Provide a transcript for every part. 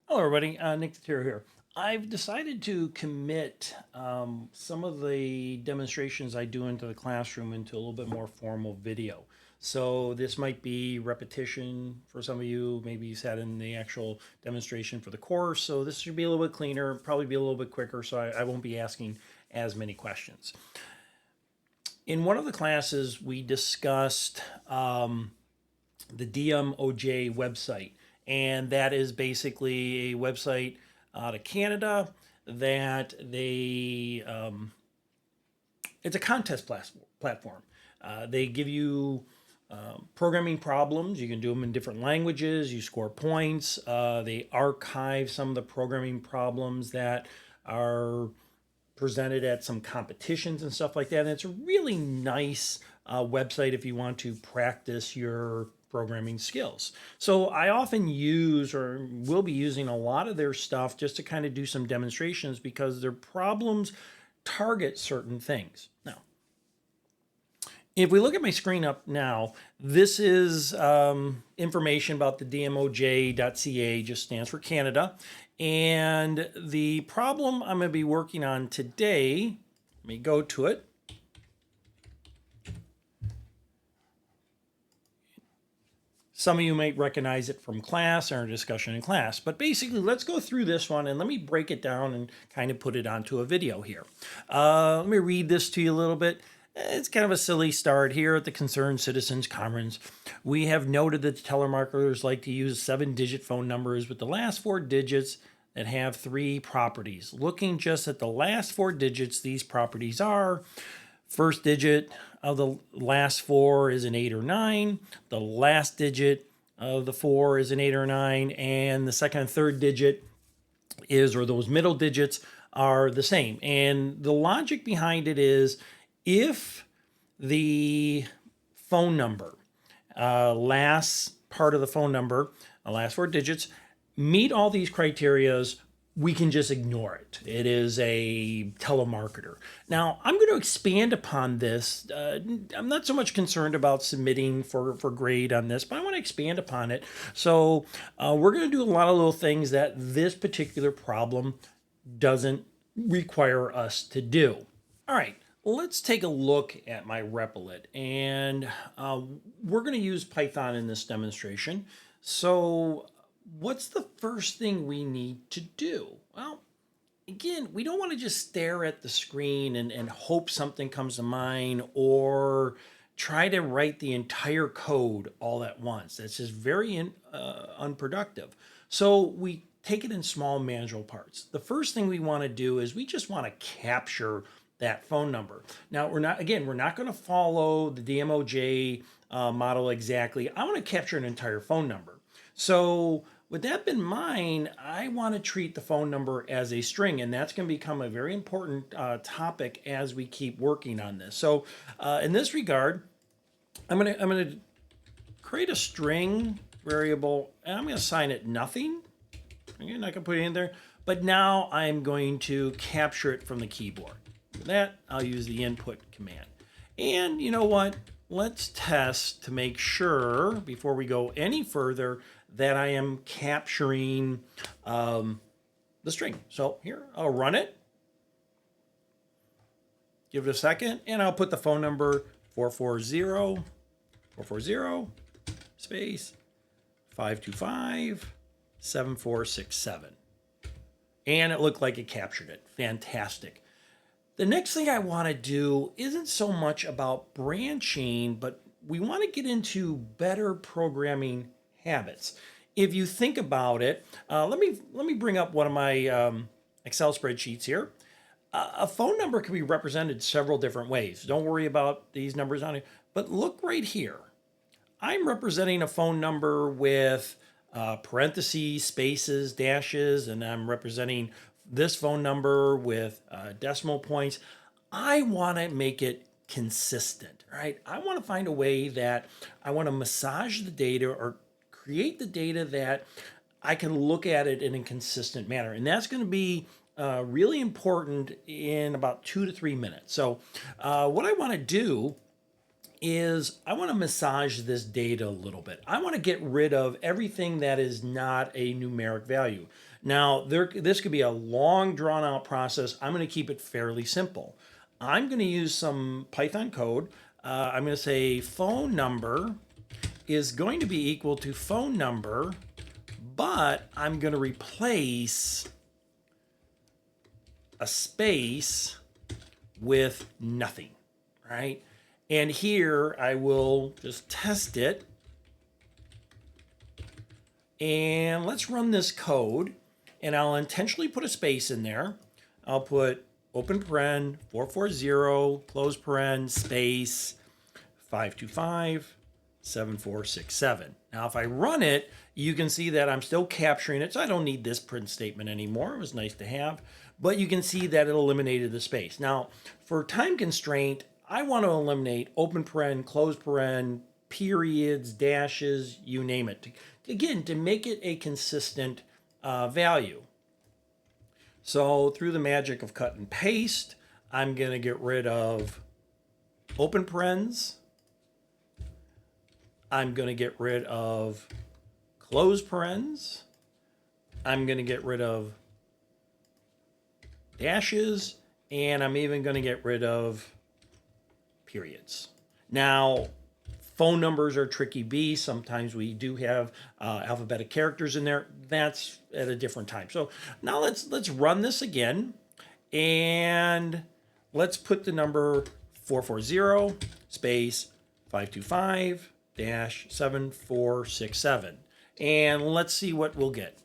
Hello, everybody. Nick the Terror here. I've decided to commit some of the demonstrations I do into the classroom into a little bit more formal video. So this might be repetition for some of you. Maybe you sat in the actual demonstration for the course. So this should be a little bit cleaner, probably be a little bit quicker. So I won't be asking as many questions. In one of the classes, we discussed the DMOJ website. And that is basically a website out of Canada that it's a contest platform. They give you programming problems. You can do them in different languages. You score points. They archive some of the programming problems that are presented at some competitions and stuff like that. And it's a really nice website if you want to practice your programming skills. So I often use or will be using a lot of their stuff just to kind of do some demonstrations because their problems target certain things. Now, if we look at my screen up now, this is information about the DMOJ.ca, just stands for Canada. And the problem I'm going to be working on today, let me go to it. Some of you might recognize it from class or discussion in class, but basically let's go through this one and let me break it down and kind of put it onto a video here. Let me read this to you a little bit. It's kind of a silly start here at the Concerned Citizens Commons. We have noted that the telemarketers like to use 7-digit phone numbers with the last 4 digits that have 3 properties. Looking just at the last 4 digits, these properties are: first digit of the last 4 is an 8 or 9. The last digit of the 4 is an 8 or 9. And the second and third digit is, or those middle digits are the same. And the logic behind it is if the phone number, last part of the phone number, the last 4 digits, meet all these criterias, we can just ignore it. It is a telemarketer. Now, I'm going to expand upon this. I'm not so much concerned about submitting for grade on this, but I want to expand upon it. So we're going to do a lot of little things that this particular problem doesn't require us to do. All right. Let's take a look at my Replit, and we're going to use Python in this demonstration. So what's the first thing we need to do? Well, again, we don't want to just stare at the screen and hope something comes to mind or try to write the entire code all at once. That's just very unproductive. So we take it in small manageable parts. The first thing we want to do is we just want to capture that phone number. Now, we're not going to follow the DMOJ model exactly. I want to capture an entire phone number. So with that in mind, I want to treat the phone number as a string, and that's going to become a very important topic as we keep working on this. So in this regard, I'm going to create a string variable, and I'm going to assign it nothing. Again, I can put it in there, but now I'm going to capture it from the keyboard. For that, I'll use the input command. And you know what? Let's test to make sure, before we go any further, that I am capturing the string. So here, I'll run it. Give it a second, and I'll put the phone number 440 space 525 7467. And it looked like it captured it. Fantastic. The next thing I want to do isn't so much about branching, but we want to get into better programming habits. If you think about it, let me bring up one of my Excel spreadsheets here. A phone number can be represented several different ways. Don't worry about these numbers on it, but look right here. I'm representing a phone number with parentheses, spaces, dashes, and I'm representing this phone number with decimal points. I want to make it consistent, right? I want to find a way that I want to massage the data or create the data that I can look at it in a consistent manner. And that's going to be really important in about 2 to 3 minutes. So what I want to do is I want to massage this data a little bit. I want to get rid of everything that is not a numeric value. Now, this could be a long, drawn out process. I'm going to keep it fairly simple. I'm going to use some Python code. I'm going to say phone number is going to be equal to phone number, but I'm going to replace a space with nothing, right? And here I will just test it. And let's run this code. And I'll intentionally put a space in there. I'll put open paren 440, close paren, space 525, 7467. Now, if I run it, you can see that I'm still capturing it. So I don't need this print statement anymore. It was nice to have. But you can see that it eliminated the space. Now, for time constraint, I want to eliminate open paren, close paren, periods, dashes, you name it. Again, to make it a consistent value. So through the magic of cut and paste, I'm going to get rid of open parens. I'm going to get rid of close parens. I'm going to get rid of dashes, and I'm even going to get rid of periods. Now, phone numbers are tricky beasts. Sometimes we do have alphabetic characters in there. That's at a different time. So now let's run this again, and let's put the number 440 space 525 dash 7467, and let's see what we'll get.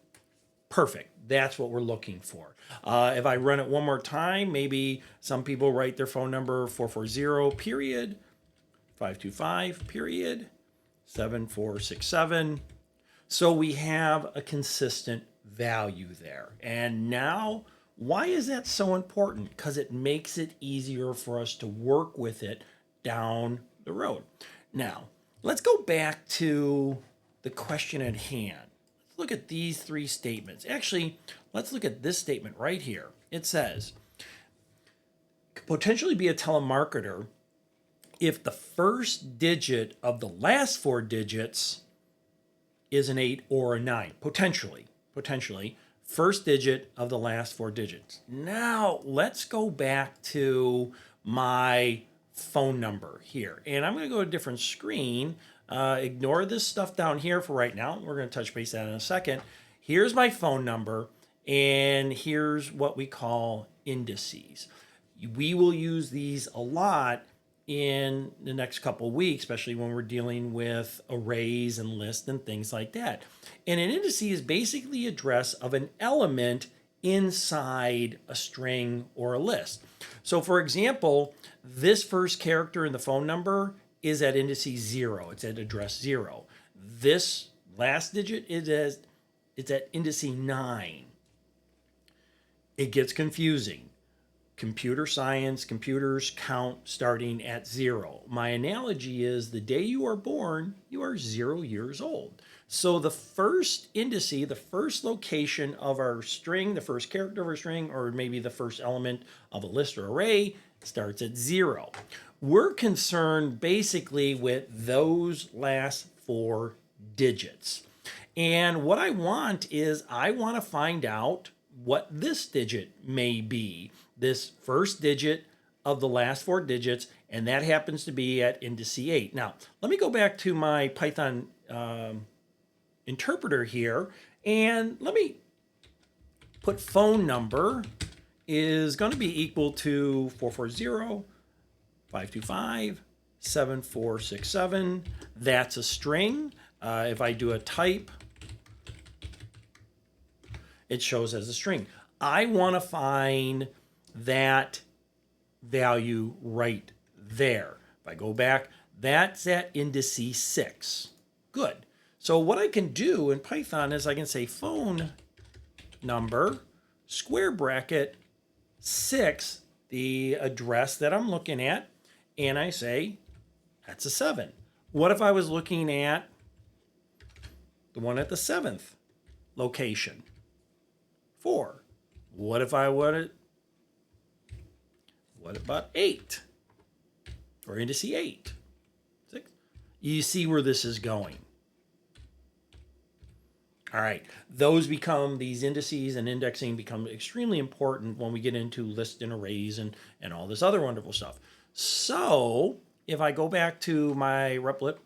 Perfect. That's what we're looking for. If I run it one more time, maybe some people write their phone number 440 period 525 period 7467. So we have a consistent value there. And now, why is that so important? Because it makes it easier for us to work with it down the road. Now, let's go back to the question at hand. Let's look at these three statements. Actually, let's look at this statement right here. It says, could potentially be a telemarketer if the first digit of the last four digits is an 8 or a 9. Potentially. First digit of the last four digits. Now, let's go back to my phone number here. And I'm going to go to a different screen. Ignore this stuff down here for right now. We're going to touch base that in a second. Here's my phone number, and here's what we call indices. We will use these a lot in the next couple of weeks, especially when we're dealing with arrays and lists and things like that. And an index is basically address of an element inside a string or a list. So for example, this first character in the phone number is at index 0. It's at address 0. This last digit it's at index 9. It gets confusing. Computer science, computers count starting at 0. My analogy is the day you are born, you are 0 years old. So the first index, the first location of our string, the first character of our string, or maybe the first element of a list or array starts at 0. We're concerned basically with those last four digits. And what I want is I want to find out what this digit may be. This first digit of the last four digits, and that happens to be at index 8. Now, let me go back to my Python interpreter here, and let me put phone number is going to be equal to 440 525 7467. That's a string. If I do a type, it shows as a string. I want to find that value right there. If I go back, that's at index 6. Good. So what I can do in Python is I can say phone number, square bracket, 6, the address that I'm looking at, and I say that's a 7. What if I was looking at the one at the 7th location? 4. What if I wanted, what about 8? Or index 8? You see where this is going. All right, these indices and indexing become extremely important when we get into lists and arrays and all this other wonderful stuff. So if I go back to my Replit,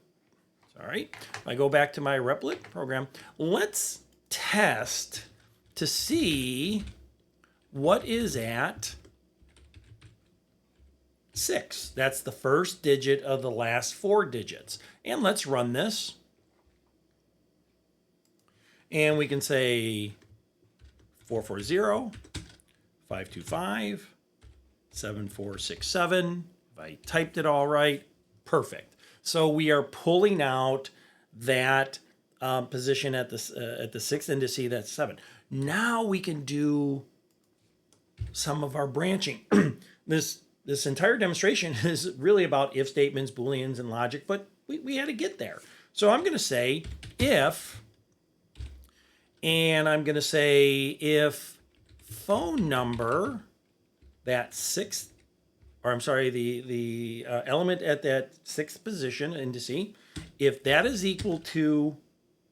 program, let's test to see what is at 6. That's the first digit of the last 4 digits. And let's run this. And we can say 440, 525, 7467. If I typed it all right, perfect. So we are pulling out that position at the 6th indice, that's 7. Now we can do some of our branching. This entire demonstration is really about if statements, Booleans, and logic, but we had to get there. So I'm going to say if, and I'm going to say if phone number, that 6th, or I'm sorry, the element at that 6th position, indice, if that is equal to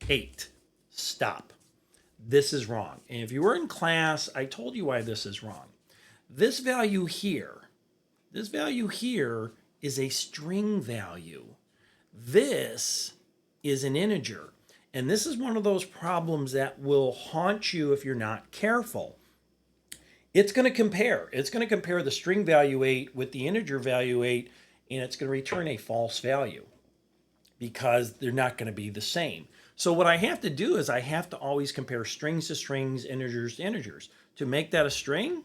8, stop. This is wrong. And if you were in class, I told you why this is wrong. This value here is a string value. This is an integer. And this is one of those problems that will haunt you if you're not careful. It's going to compare. It's going to compare the string value 8 with the integer value 8, and it's going to return a false value because they're not going to be the same. So what I have to do is I have to always compare strings to strings, integers to integers. To make that a string,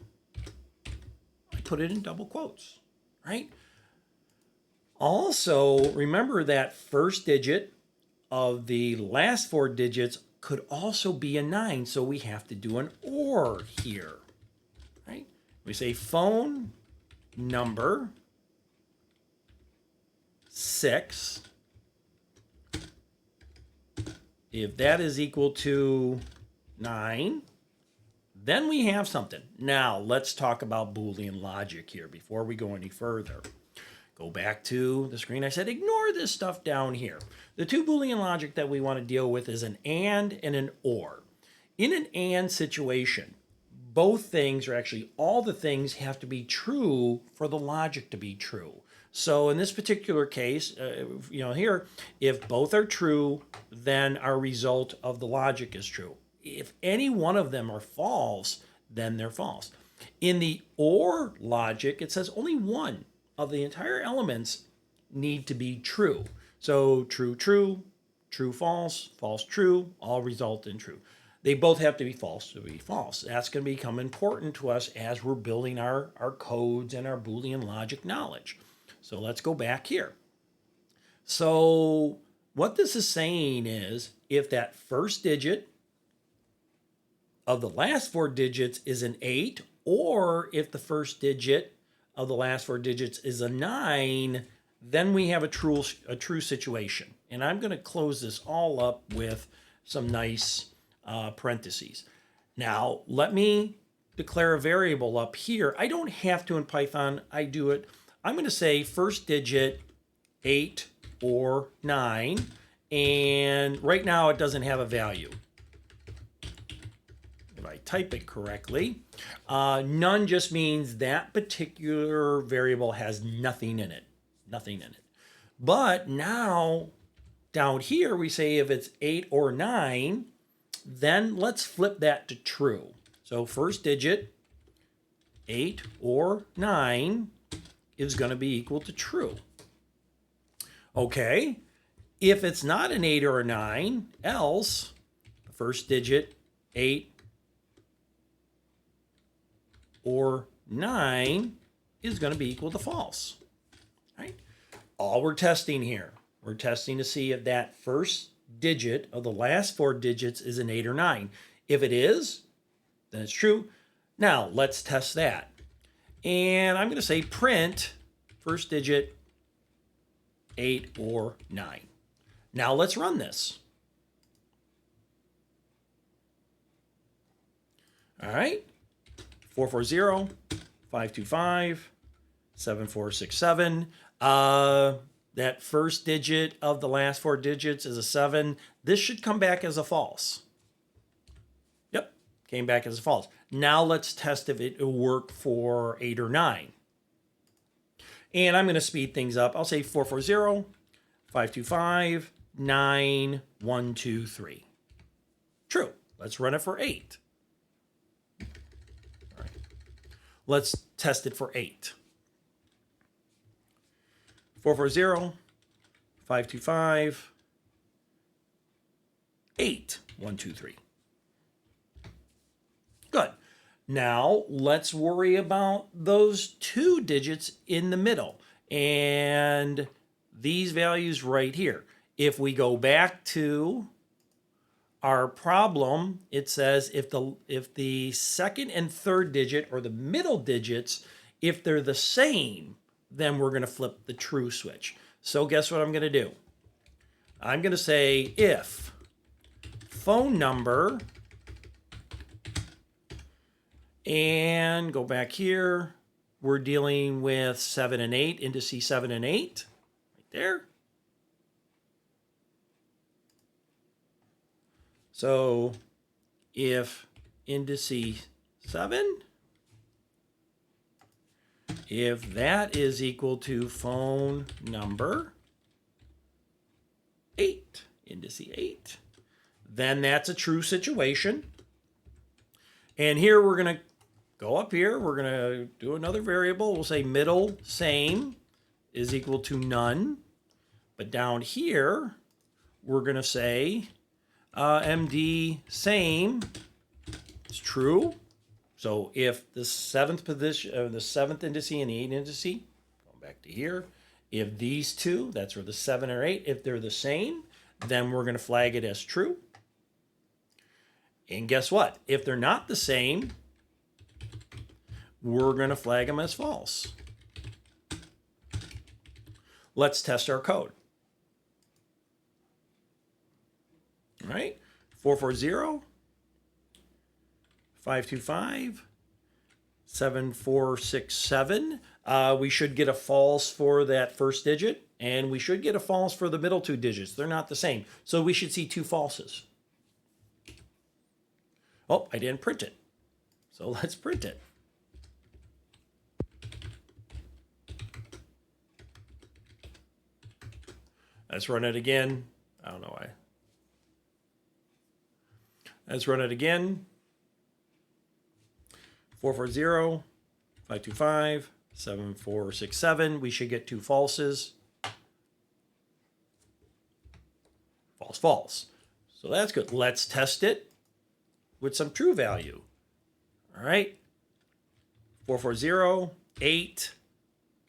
I put it in double quotes, right? Also, remember that first digit of the last 4 digits could also be a 9, so we have to do an OR here, right? We say phone number 6, if that is equal to 9, then we have something. Now, let's talk about Boolean logic here before we go any further. Go back to the screen. I said, ignore this stuff down here. The 2 Boolean logic that we want to deal with is an and an or. In an and situation, both things, or actually all the things, have to be true for the logic to be true. So in this particular case, here, if both are true, then our result of the logic is true. If any one of them are false, then they're false. In the or logic, it says only one of the entire elements need to be true. So true, true, true, false, false, true, all result in true. They both have to be false to be false. That's going to become important to us as we're building our codes and our Boolean logic knowledge. So let's go back here. So what this is saying is if that first digit of the last 4 digits is an 8, or if the first digit of the last 4 digits is a 9, then we have a true situation. And I'm going to close this all up with some nice parentheses. Now, let me declare a variable up here. I don't have to in Python. I do it. I'm going to say first digit 8 or 9. And right now it doesn't have a value. If I type it correctly, none just means that particular variable has nothing in it. Nothing in it. But now down here we say if it's 8 or 9, then let's flip that to true. So first digit 8 or 9 is going to be equal to true. Okay, if it's not an 8 or a 9, else the first digit 8 or 9 is going to be equal to false. Right? All we're testing here, we're testing to see if that first digit of the last 4 digits is an 8 or 9. If it is, then it's true. Now let's test that. And I'm going to say print first digit 8 or 9. Now let's run this. All right. 440, 525, 7467. that first digit of the last 4 digits is a 7. This should come back as a false. Yep, came back as a false. Now let's test if it will work for 8 or 9. And I'm going to speed things up. I'll say 440, 525, 9, 1, 2, 3. True. Let's run it for 8. All right. Let's test it for 8. 440, 525, 8, 1, 2, 3. Good. Now let's worry about those 2 digits in the middle and these values right here. If we go back to our problem, it says if the second and third digit or the middle digits, if they're the same, then we're going to flip the true switch. So guess what I'm going to do? I'm going to say if phone number, and go back here, we're dealing with 7 and 8, indices 7 and 8, right there. So if indices 7, if that is equal to phone number 8, indices 8, then that's a true situation. And here we're going to go up here. We're going to do another variable. We'll say middle same is equal to none. But down here, we're going to say MD same is true. So if the 7th position, the 7th indice and the 8th indice, going back to here, if these two, that's where the 7 or 8, if they're the same, then we're going to flag it as true. And guess what? If they're not the same, we're going to flag them as false. Let's test our code. All right, 440, 525, 7467. We should get a false for that first digit, and we should get a false for the middle 2 digits. They're not the same. So we should see 2 falses. Oh, I didn't print it. So let's print it. Let's run it again. I don't know why. Let's run it again. 440, 525, 7467. We should get 2 falses. False, false. So that's good. Let's test it with some true value. All right. 440, 8,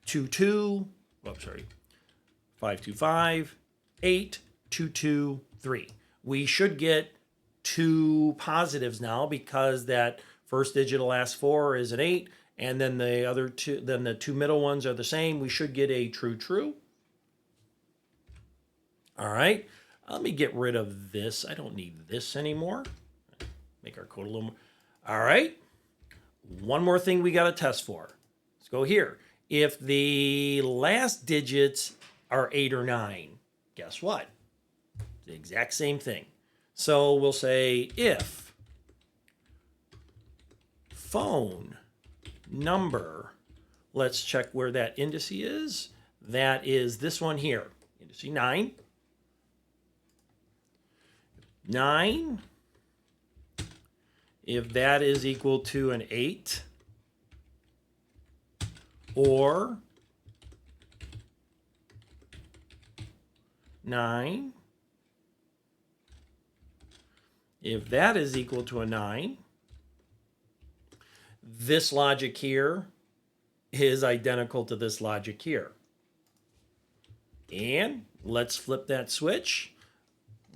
22. Oh, sorry. 525, 8, 2, 2, 3. We should get 2 positives now because that first digit of the last 4 is an 8, and then the other 2, then the 2 middle ones are the same. We should get a true, true. All right. Let me get rid of this. I don't need this anymore. Make our code a little more. All right. One more thing we got to test for. Let's go here. If the last digits are 8 or 9, guess what? The exact same thing. So we'll say if phone number, let's check where that indice is. That is this one here, indice 9. 9, if that is equal to an 8, or 9, if that is equal to a 9, this logic here is identical to this logic here. And let's flip that switch.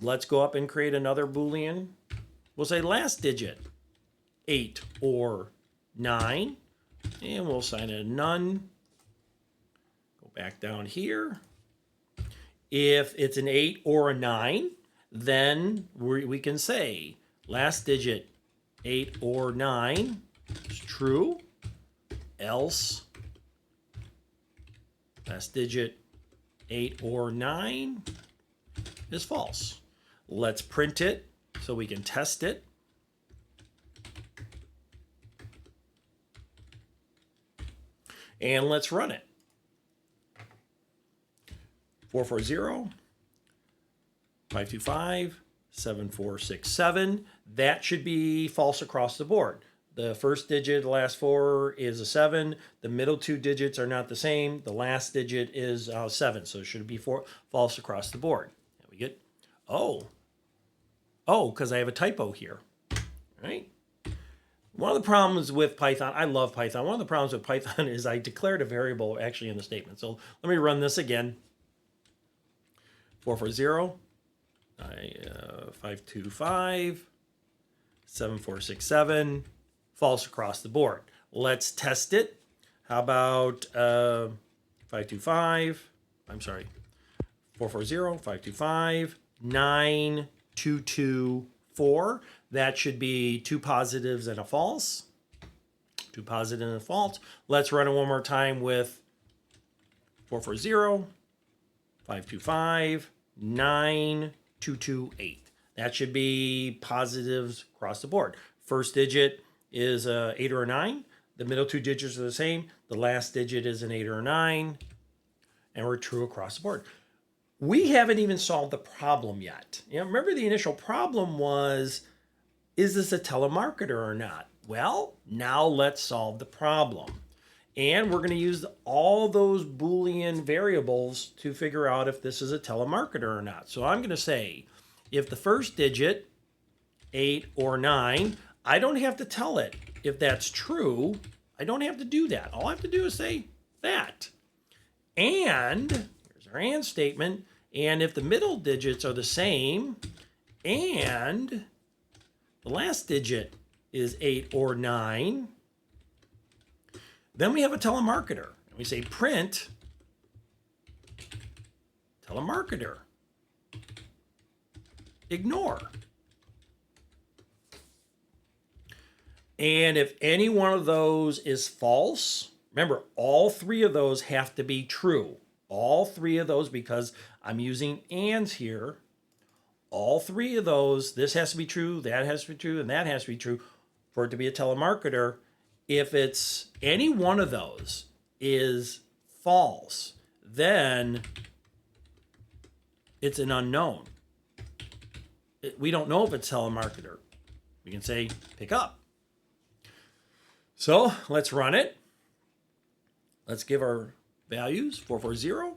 Let's go up and create another Boolean. We'll say last digit, 8 or 9, and we'll assign it a none. Go back down here. If it's an 8 or a 9, then we can say last digit 8 or 9 is true, else last digit 8 or 9 is false. Let's print it so we can test it. And let's run it. 440, 525, 7467. That should be false across the board. The first digit, the last 4 is a 7. The middle 2 digits are not the same. The last digit is 7. So it should be false across the board. And we get, because I have a typo here, right? One of the problems with Python, I love Python. One of the problems with Python is I declared a variable actually in the statement. So let me run this again. 440, 525, 7467, false across the board. Let's test it. How about 525, I'm sorry, 440, 525, 9224. That should be 2 positives and a false. 2 positive and a false. Let's run it one more time with 440, 525, 9228. That should be positives across the board. First digit is a 8 or a 9. The middle 2 digits are the same. The last digit is an 8 or a 9. And we're true across the board. We haven't even solved the problem yet. Remember the initial problem was, is this a telemarketer or not? Well, now let's solve the problem. And we're going to use all those Boolean variables to figure out if this is a telemarketer or not. So I'm going to say, if the first digit, 8 or 9, I don't have to tell it if that's true. I don't have to do that. All I have to do is say that. And, here's our and statement, and if the middle digits are the same, and the last digit is 8 or 9, then we have a telemarketer. And we say print telemarketer. Ignore. And if any one of those is false, remember, all 3 of those have to be true. All 3 of those, because I'm using ands here. All 3 of those, this has to be true, that has to be true, and that has to be true for it to be a telemarketer. If it's any one of those is false, then it's an unknown. We don't know if it's telemarketer. We can say pick up. So let's run it. Let's give our values 440,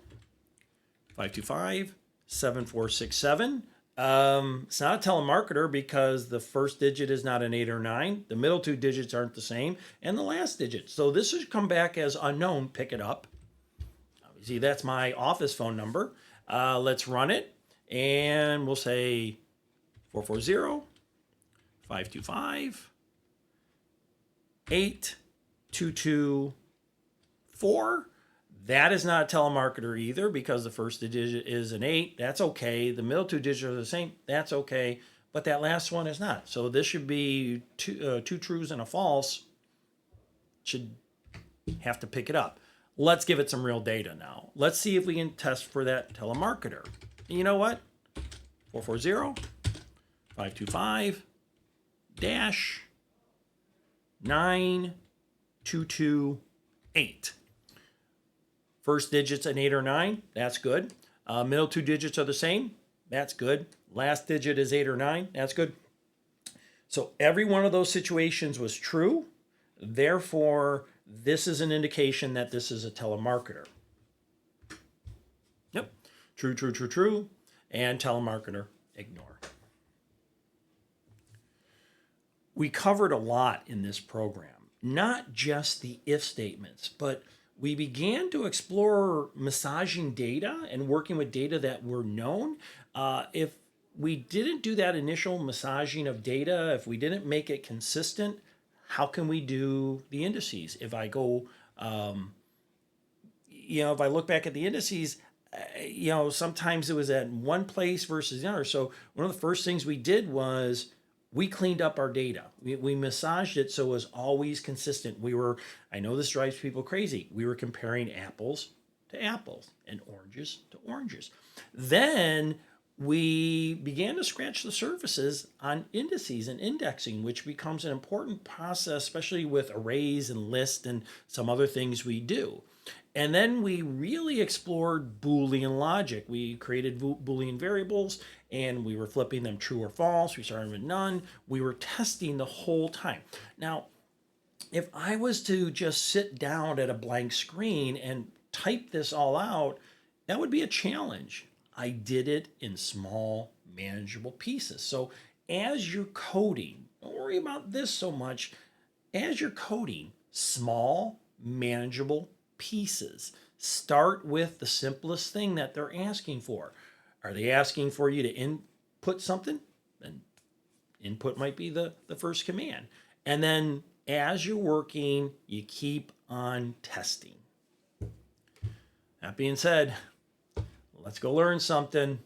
525, 7467. It's not a telemarketer because the first digit is not an 8 or 9. The middle 2 digits aren't the same. And the last digit. So this should come back as unknown. Pick it up. See, that's my office phone number. Let's run it. And we'll say 440, 525, 8224. That is not a telemarketer either because the first digit is an 8. That's okay. The middle 2 digits are the same. That's okay. But that last one is not. So this should be two trues and a false. Should have to pick it up. Let's give it some real data now. Let's see if we can test for that telemarketer. And you know what? 440, 525, dash 9228. First digit's an 8 or 9. That's good. Middle 2 digits are the same. That's good. Last digit is 8 or 9. That's good. So every one of those situations was true. Therefore, this is an indication that this is a telemarketer. Yep. True, true, true, true. And telemarketer, ignore. We covered a lot in this program. Not just the if statements, but we began to explore massaging data and working with data that were known. If we didn't do that initial massaging of data, if we didn't make it consistent, how can we do the indices? If I go, if I look back at the indices, sometimes it was at one place versus the other. So one of the first things we did was we cleaned up our data. We massaged it so it was always consistent. I know this drives people crazy. We were comparing apples to apples and oranges to oranges. Then we began to scratch the surfaces on indices and indexing, which becomes an important process, especially with arrays and lists and some other things we do. And then we really explored Boolean logic. We created Boolean variables and we were flipping them true or false. We started with none. We were testing the whole time. Now, if I was to just sit down at a blank screen and type this all out, that would be a challenge. I did it in small, manageable pieces. So as you're coding, don't worry about this so much. As you're coding, small, manageable pieces. Start with the simplest thing that they're asking for. Are they asking for you to input something? Then input might be the first command. And then as you're working, you keep on testing. That being said, let's go learn something.